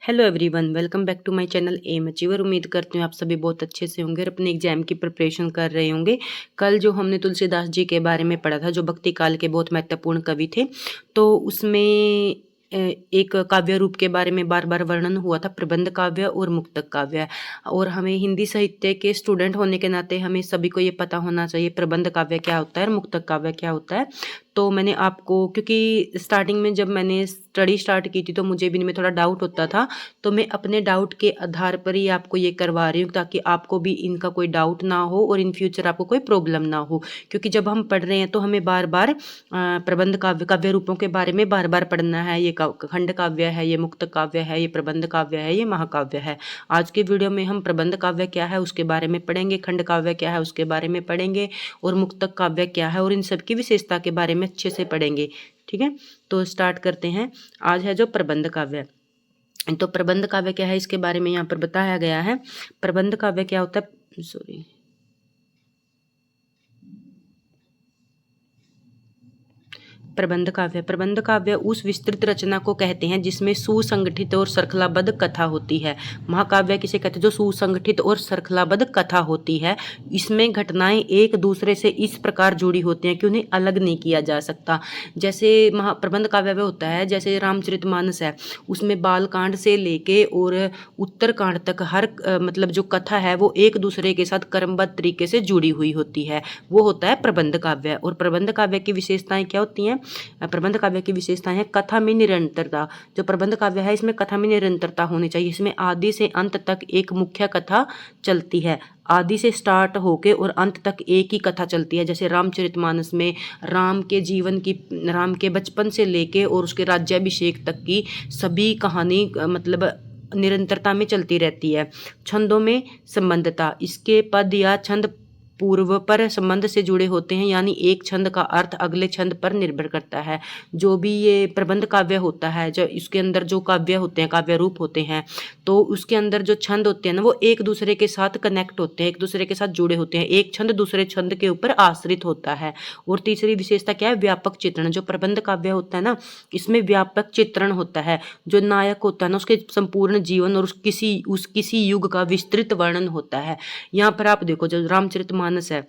Hello everyone, welcome back to my channel M Achiever. उम्मीद करती हूँ आप सभी बहुत अच्छे से होंगे और अपने एग्जाम की प्रिपरेशन कर रहे होंगे। कल जो हमने तुलसीदास जी के बारे में पढ़ा था, जो भक्ति काल के बहुत महत्वपूर्ण कवि थे, तो उसमें एक काव्य रूप के बारे में बार बार वर्णन हुआ था, प्रबंध काव्य और मुक्तक काव्य। और हमें हिंदी साहित्य के स्टूडेंट होने के नाते हमें सभी को ये पता होना चाहिए प्रबंध काव्य क्या होता है और मुक्तक काव्य क्या होता है। तो मैंने आपको, क्योंकि स्टार्टिंग में जब मैंने स्टडी स्टार्ट की थी तो मुझे भी इनमें थोड़ा डाउट होता था, तो मैं अपने डाउट के आधार पर ही आपको ये करवा रही हूँ ताकि आपको भी इनका कोई डाउट ना हो और इन फ्यूचर आपको कोई प्रॉब्लम ना हो। क्योंकि जब हम पढ़ रहे हैं तो हमें बार बार प्रबंध काव्य काव्य रूपों के बारे में बार बार पढ़ना है। ये खंड काव्य है, ये मुक्त काव्य है, ये प्रबंध काव्य है, ये महाकाव्य है। आज के वीडियो में हम प्रबंध काव्य क्या है उसके बारे में पढ़ेंगे, खंड काव्य क्या है उसके बारे में पढ़ेंगे और मुक्तक काव्य क्या है और इन सब की विशेषता के बारे में अच्छे से पढ़ेंगे। ठीक है, तो स्टार्ट करते हैं। आज है जो प्रबंध काव्य। तो प्रबंध काव्य क्या है इसके बारे में यहाँ पर बताया गया है। प्रबंध काव्य क्या होता है, सॉरी, प्रबंध काव्य उस विस्तृत रचना को कहते हैं जिसमें सुसंगठित और श्रृंखलाबद्ध कथा होती है। महाकाव्य किसे कहते हैं? जो सुसंगठित और श्रृंखलाबद्ध कथा होती है। इसमें घटनाएं एक दूसरे से इस प्रकार जुड़ी होती हैं कि उन्हें अलग नहीं किया जा सकता। जैसे प्रबंध काव्य होता है, जैसे रामचरितमानस है, उसमें बालकांड से लेके और उत्तरकांड तक हर मतलब जो कथा है वो एक दूसरे के साथ क्रमबद्ध तरीके से जुड़ी हुई होती है। वो होता है प्रबंध काव्य। और प्रबंध काव्य की विशेषताएं क्या होती हैं? प्रबंध काव्य की विशेषताएं है कथा में निरंतरता। जो प्रबंध काव्य है इसमें कथा में निरंतरता होनी चाहिए। इसमें आदि से अंत तक एक मुख्य कथा चलती है। आदि से स्टार्ट होके और अंत तक एक ही कथा चलती है। जैसे रामचरितमानस में राम के जीवन की, राम के बचपन से लेके और उसके राज्याभिषेक तक की सभी कहानी मतलब निरंतरता में चलती रहती है। छंदों में संबंधता, इसके पद या छंद पूर्व पर संबंध से जुड़े होते हैं, यानी एक छंद का अर्थ अगले छंद पर निर्भर करता है। जो भी ये प्रबंध काव्य होता है, जो इसके अंदर जो काव्य होते हैं, काव्य रूप होते हैं, तो उसके अंदर जो छंद होते हैं ना, वो एक दूसरे के साथ कनेक्ट होते हैं, एक दूसरे के साथ जुड़े होते हैं। एक छंद दूसरे छंद के ऊपर आश्रित होता है। और तीसरी विशेषता क्या है? व्यापक चित्रण। जो प्रबंध काव्य होता है ना, इसमें व्यापक चित्रण होता है। जो नायक होता है ना, उसके संपूर्ण जीवन और उस किसी युग का विस्तृत वर्णन होता है। यहाँ पर आप देखो, जो रामचरितमानस है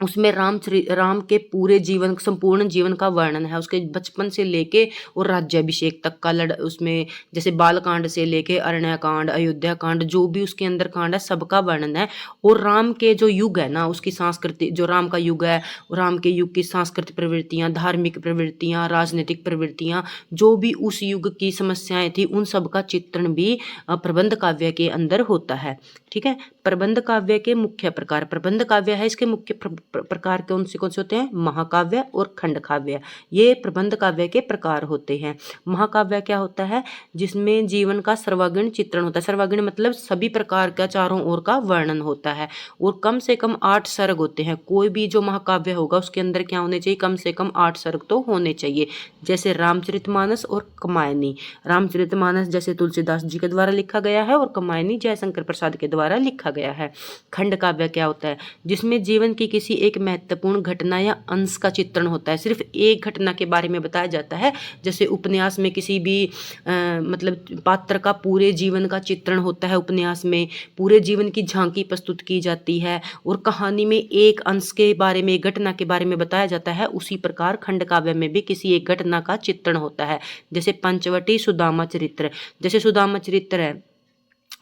उसमें राम के पूरे जीवन, संपूर्ण जीवन का वर्णन है। उसके बचपन से लेके और राज्याभिषेक तक का उसमें जैसे बालकांड से लेके अरण्यकांड, अयोध्या कांड, जो भी उसके अंदर कांड है सबका वर्णन है। और राम के जो युग है ना, उसकी संस्कृति, जो राम का युग है, राम के युग की सांस्कृतिक प्रवृत्तियां, धार्मिक प्रवृत्तियां, राजनीतिक प्रवृत्तियां, जो भी उस युग की समस्याएं थी, उन सब का चित्रण भी प्रबंध काव्य के अंदर होता है। ठीक है, प्रबंध काव्य के मुख्य प्रकार, प्रबंध काव्य है, इसके मुख्य प्रकार कौन से होते हैं? महाकाव्य और खंड काव्य। ये प्रबंध काव्य के प्रकार होते हैं। महाकाव्य क्या होता है? जिसमें जीवन का सर्वांगीण चित्रण होता है। सर्वांगीण मतलब सभी प्रकार का, चारों ओर का वर्णन होता है। और कम से कम 8 सर्ग होते हैं। कोई भी जो महाकाव्य होगा उसके अंदर क्या होने चाहिए? कम से कम 8 सर्ग तो होने चाहिए। जैसे रामचरितमानस और कमायनी। रामचरितमानस जैसे तुलसीदास जी के द्वारा लिखा गया है और कमायनी जयशंकर प्रसाद के द्वारा लिखा गया है। खंड काव्य क्या होता है? जिसमें जीवन की किसी एक महत्वपूर्ण घटना या अंश का चित्रण होता है। सिर्फ एक घटना के बारे में बताया जाता है। जैसे उपन्यास में किसी भी मतलब पात्र का पूरे जीवन का चित्रण होता है। उपन्यास में पूरे जीवन की झांकी प्रस्तुत की जाती है। और कहानी में एक अंश के बारे में, एक घटना के बारे में बताया जाता है। उसी प्रकार खंड काव्य में भी किसी एक घटना का चित्रण होता है। जैसे पंचवटी सुदामा चरित्र। जैसे सुदामा चरित्र है,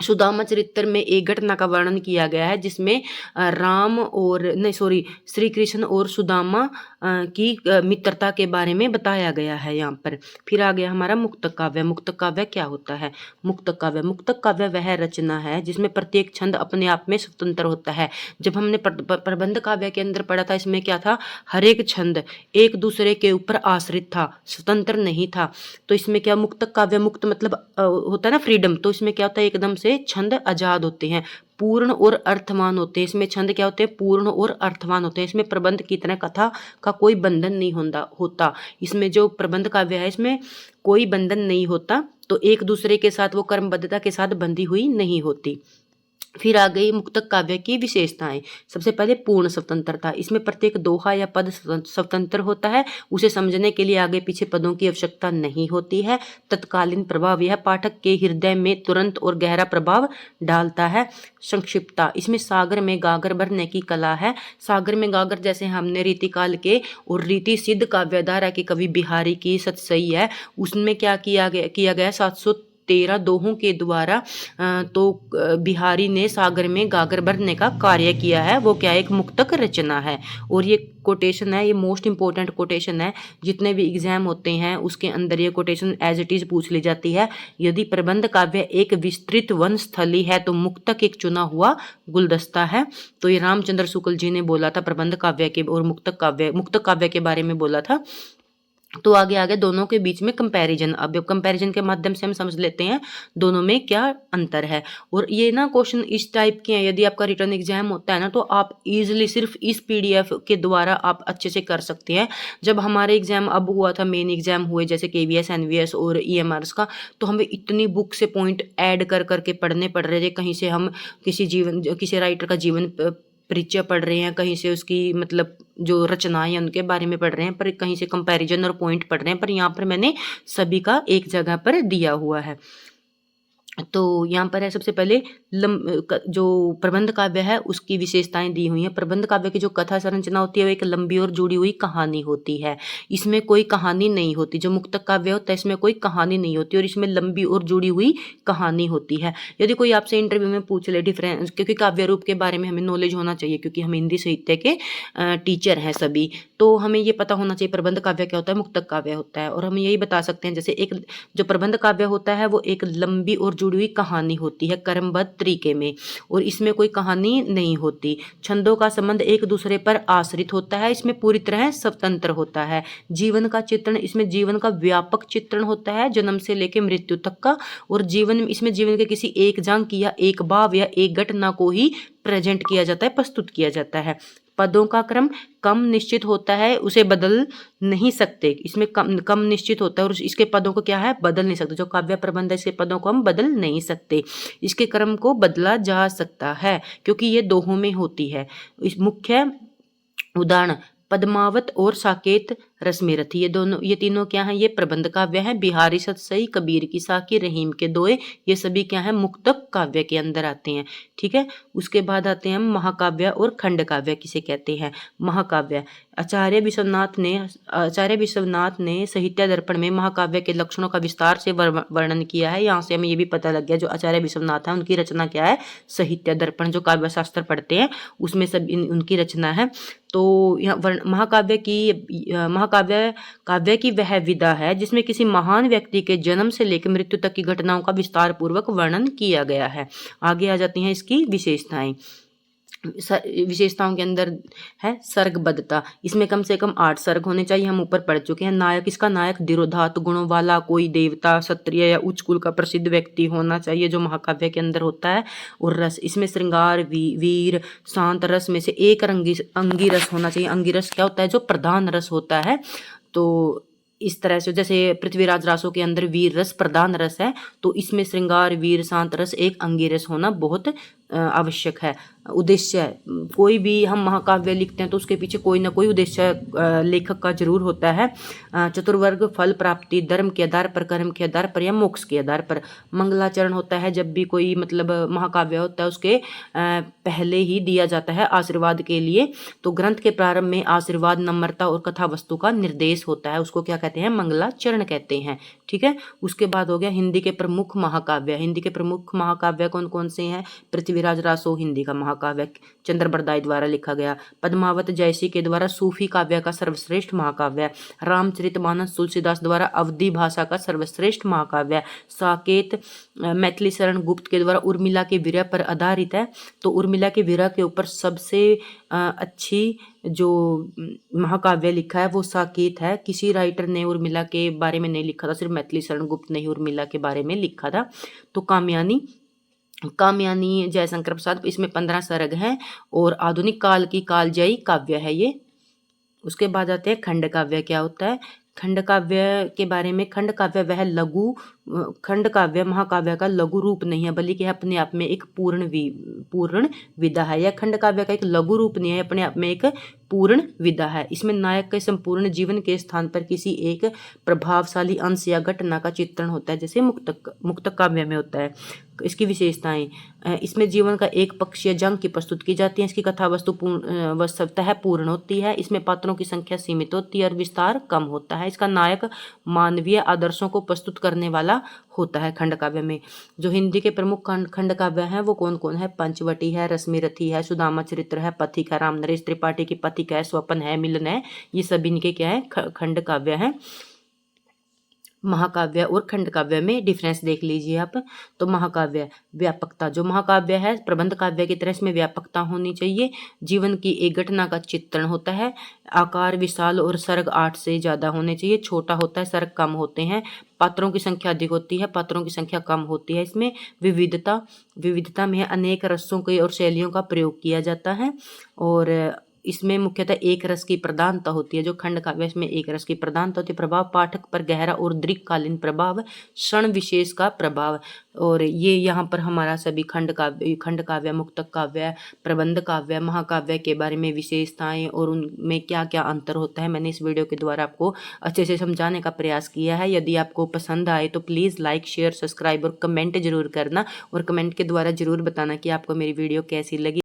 सुदामा चरित्र में एक घटना का वर्णन किया गया है जिसमें श्री कृष्ण और सुदामा की मित्रता के बारे में बताया गया है यहाँ पर। फिर आ गया हमारा मुक्तक काव्य। मुक्तक काव्य क्या होता है? मुक्तक काव्य वह रचना है जिसमें प्रत्येक छंद अपने आप में स्वतंत्र होता है। जब हमने प्रबंध काव्य के अंदर पढ़ा था, इसमें क्या था? हर एक छंद एक दूसरे के ऊपर आश्रित था, स्वतंत्र नहीं था। तो इसमें क्या, मुक्तक काव्य, मुक्त मतलब होता है ना फ्रीडम, तो इसमें क्या होता है? एकदम से छंद आजाद होते हैं, पूर्ण और अर्थवान होते हैं। इसमें छंद क्या होते हैं? पूर्ण और अर्थवान होते हैं। इसमें प्रबंध की तरह कथा का कोई बंधन नहीं होता। इसमें जो प्रबंध काव्य है इसमें कोई बंधन नहीं होता, तो एक दूसरे के साथ वो कर्मबद्धता के साथ बंधी हुई नहीं होती। फिर आ गई मुक्तक काव्य की विशेषताएं। सबसे पहले पूर्ण स्वतंत्रता, इसमें प्रत्येक दोहा या पद स्वतंत्र होता है, उसे समझने के लिए आगे पीछे पदों की आवश्यकता नहीं होती है। तत्कालीन प्रभाव, यह पाठक के हृदय में तुरंत और गहरा प्रभाव डालता है। संक्षिप्तता, इसमें सागर में गागर भरने की कला है। सागर में गागर जैसे हमने रीतिकाल के और रीति सिद्ध काव्यधारा के कवि बिहारी की सतसई है, उसमें क्या किया गया 713 दोहों के द्वारा बिहारी ने सागर में गागर भरने का कार्य किया है। वो क्या एक मुक्तक रचना है। और ये कोटेशन है, ये मोस्ट इंपॉर्टेंट कोटेशन है। जितने भी एग्जाम होते हैं उसके अंदर ये कोटेशन एज इट इज पूछ ली जाती है। यदि प्रबंध काव्य एक विस्तृत वन स्थली है तो मुक्तक एक चुना हुआ गुलदस्ता है। तो ये रामचंद्र शुक्ल जी ने बोला था प्रबंध काव्य के और मुक्तक काव्य के बारे में बोला था। तो आगे आगे दोनों के बीच में कंपैरिजन, अब कंपैरिजन के माध्यम से हम समझ लेते हैं दोनों में क्या अंतर है। और ये ना क्वेश्चन इस टाइप के हैं, यदि आपका रिटर्न एग्जाम होता है ना तो आप इजीली सिर्फ इस पीडीएफ के द्वारा आप अच्छे से कर सकते हैं। जब हमारे एग्जाम अब हुआ था, मेन एग्जाम हुए जैसे केवीएस, एनवीएस और ईएमआरएस का, तो हमें इतनी बुक से पॉइंट ऐड कर करके पढ़ने पड़ रहे थे। कहीं से हम किसी राइटर का जीवन परिचय पढ़ रहे हैं, कहीं से उसकी मतलब जो रचनाएं उनके बारे में पढ़ रहे हैं, पर कहीं से कंपैरिजन और पॉइंट पढ़ रहे हैं। पर यहाँ पर मैंने सभी का एक जगह पर दिया हुआ है। तो यहाँ पर है सबसे पहले जो प्रबंध काव्य है उसकी विशेषताएं दी हुई हैं। प्रबंध काव्य की जो कथा संरचना होती है वो एक लंबी और जुड़ी हुई कहानी होती है, इसमें कोई कहानी नहीं होती। जो मुक्तक काव्य होता है इसमें कोई कहानी नहीं होती और इसमें लंबी और जुड़ी हुई कहानी होती है। यदि कोई आपसे इंटरव्यू में पूछ ले डिफरेंस, क्योंकि काव्य रूप के बारे में हमें नॉलेज होना चाहिए, क्योंकि हम हिंदी साहित्य के टीचर हैं सभी, तो हमें ये पता होना चाहिए प्रबंध काव्य क्या होता है, मुक्तक काव्य होता है। और हम यही बता सकते हैं जैसे एक जो प्रबंध काव्य होता है वो एक लंबी और जुड़ी हुई कहानी होती है क्रमबद्ध तरीके में, और इसमें कोई कहानी नहीं होती। छंदों का संबंध एक दूसरे पर आश्रित होता है, इसमें पूरी तरह स्वतंत्र होता है। जीवन का चित्रण, इसमें जीवन का व्यापक चित्रण होता है जन्म से लेकर मृत्यु तक का। और इसमें जीवन के किसी एक जांक या एक भाव या एक घटना को ही प्रेजेंट किया जाता है, प्रस्तुत किया जाता है। पदों का क्रम कम निश्चित होता है, उसे बदल नहीं सकते। इसमें कम निश्चित होता है और इसके पदों को क्या है, बदल नहीं सकते। जो काव्य प्रबंध है इसके पदों को हम बदल नहीं सकते। इसके क्रम को बदला जा सकता है क्योंकि ये दोहों में होती है। इस मुख्य उदाहरण पद्मावत और साकेत रश्मिरथ, ये तीनों क्या हैं, ये प्रबंध काव्य हैं। बिहारी सतसई, कबीर की साकी, रहीम के दोए, ये सभी क्या है, मुक्तक काव्य के अंदर आते हैं। ठीक है, उसके बाद आते हैं हम महाकाव्य और खंड काव्य किसे कहते हैं। महाकाव्य, आचार्य विश्वनाथ ने साहित्य दर्पण में महाकाव्य के लक्षणों का विस्तार से वर्णन किया है। यहाँ से हमें ये भी पता लग गया जो आचार्य विश्वनाथ है उनकी रचना क्या है, साहित्य दर्पण। जो काव्य शास्त्र पढ़ते हैं उसमें सब उनकी रचना है। तो यहाँ काव्य की वह विधा है जिसमें किसी महान व्यक्ति के जन्म से लेकर मृत्यु तक की घटनाओं का विस्तार पूर्वक वर्णन किया गया है। आगे आ जाती हैं इसकी विशेषताएं। विशेषताओं के अंदर है सर्गबद्धता, इसमें कम से कम 8 सर्ग होने चाहिए, हम वीपर पढ़ चुके हैं। नायक, इसका नायक धीरोदात्त गुणों वाला कोई देवता, क्षत्रिय या उच्च कुल का प्रसिद्ध व्यक्ति होना चाहिए जो महाकाव्य के अंदर होता है। और रस, इसमें श्रृंगार, वीर, शांत रस में से एक अंगी रस होना चाहिए। अंगी रस क्या होता है, जो प्रधान रस होता है। तो इस तरह से जैसे पृथ्वीराज रासों के अंदर वीर रस प्रधान रस है, तो इसमें श्रृंगार, वीर, शांत रस एक अंगी रस होना बहुत आवश्यक है। उद्देश्य, कोई भी हम महाकाव्य लिखते हैं तो उसके पीछे कोई ना कोई उद्देश्य लेखक का जरूर होता है। चतुर्वर्ग, फल प्राप्ति, धर्म के आधार पर, कर्म के आधार पर या मोक्ष के आधार पर। मंगलाचरण होता है जब भी कोई मतलब महाकाव्य होता है उसके पहले ही दिया जाता है आशीर्वाद के लिए। तो ग्रंथ के प्रारंभ में आशीर्वाद, नम्रता और कथा वस्तु का निर्देश होता है, उसको क्या कहते हैं, मंगलाचरण कहते हैं। ठीक है, उसके बाद हो गया हिंदी के प्रमुख महाकाव्य। हिंदी के प्रमुख महाकाव्य कौन कौन से हैं, पृथ्वीराज रासो हिंदी का महाकाव्य चंद्र बरदाई द्वारा लिखा गया। पद्मावत जयसी के द्वारा सूफी काव्य का सर्वश्रेष्ठ महाकाव्य। रामचरितमानस तुलसीदास द्वारा अवधी भाषा का सर्वश्रेष्ठ महाकाव्य। साकेत मैथिली शरण गुप्त के द्वारा उर्मिला के विरह पर आधारित है। तो उर्मिला के विरह के ऊपर सबसे अच्छी जो महाकाव्य लिखा है वो साकेत है। किसी राइटर ने उर्मिला के बारे में नहीं लिखा था, सिर्फ मैथिली शरण गुप्त ने ही उर्मिला के बारे में लिखा था। तो कामयानी जयशंकर प्रसाद, इसमें 15 सर्ग हैं और आधुनिक काल की कालजयी काव्य है ये। उसके बाद आते हैं खंड काव्य क्या होता है। खंड काव्य के बारे में, खंड काव्य वह लघु खंड काव्य महाकाव्य का लघु रूप नहीं है, बल्कि यह अपने आप में एक पूर्ण विधा है। यह खंड काव्य का एक लघु रूप नहीं है, अपने आप में एक पूर्ण विधा है। इसमें नायक के संपूर्ण जीवन के स्थान पर किसी एक प्रभावशाली अंश या घटना का चित्रण होता है, जैसे मुक्तक काव्य में होता है। इसकी विशेषताएं, इसमें जीवन का एक पक्षीय जंग की प्रस्तुत की जाती है। इसकी कथा वस्तु वस्तुतः पूर्ण होती है। इसमें पात्रों की संख्या सीमित होती है और विस्तार कम होता है। इसका नायक मानवीय आदर्शों को प्रस्तुत करने वाला होता है। खंड काव्य में जो हिंदी के प्रमुख खंड काव्य हैं वो कौन कौन है? पंचवटी है, रश्मिरथी है, सुदामा चरित्र है, पथिक है, रामनरेश त्रिपाठी की पथिक है, स्वपन है, मिलन है। ये सभी इनके क्या है? खंड काव्य हैं। महाकाव्य और खंड काव्य में डिफरेंस देख लीजिए आप। तो महाकाव्य व्यापकता, जो महाकाव्य है प्रबंध काव्य की तरह इसमें व्यापकता होनी चाहिए। जीवन की एक घटना का चित्रण होता है। आकार विशाल और सर्ग 8 से ज़्यादा होने चाहिए। छोटा होता है, सर्ग कम होते हैं। पात्रों की संख्या अधिक होती है, पात्रों की संख्या कम होती है। इसमें विविधता में अनेक रसों की और शैलियों का प्रयोग किया जाता है। और इसमें मुख्यतः एक रस की प्रधानता होती है। जो खंड काव्य इसमें एक रस की प्रधानता होती है। प्रभाव पाठक पर गहरा और दीर्घकालीन प्रभाव, क्षण विशेष का प्रभाव। और ये यहाँ पर हमारा सभी खंड काव्य, मुक्तक काव्य, प्रबंध काव्य, महाकाव्य के बारे में विशेषताएं और उनमें क्या क्या अंतर होता है मैंने इस वीडियो के द्वारा आपको अच्छे से समझाने का प्रयास किया है। यदि आपको पसंद आए तो प्लीज़ लाइक, शेयर, सब्सक्राइब और कमेंट जरूर करना, और कमेंट के द्वारा जरूर बताना कि आपको मेरी वीडियो कैसी लगी।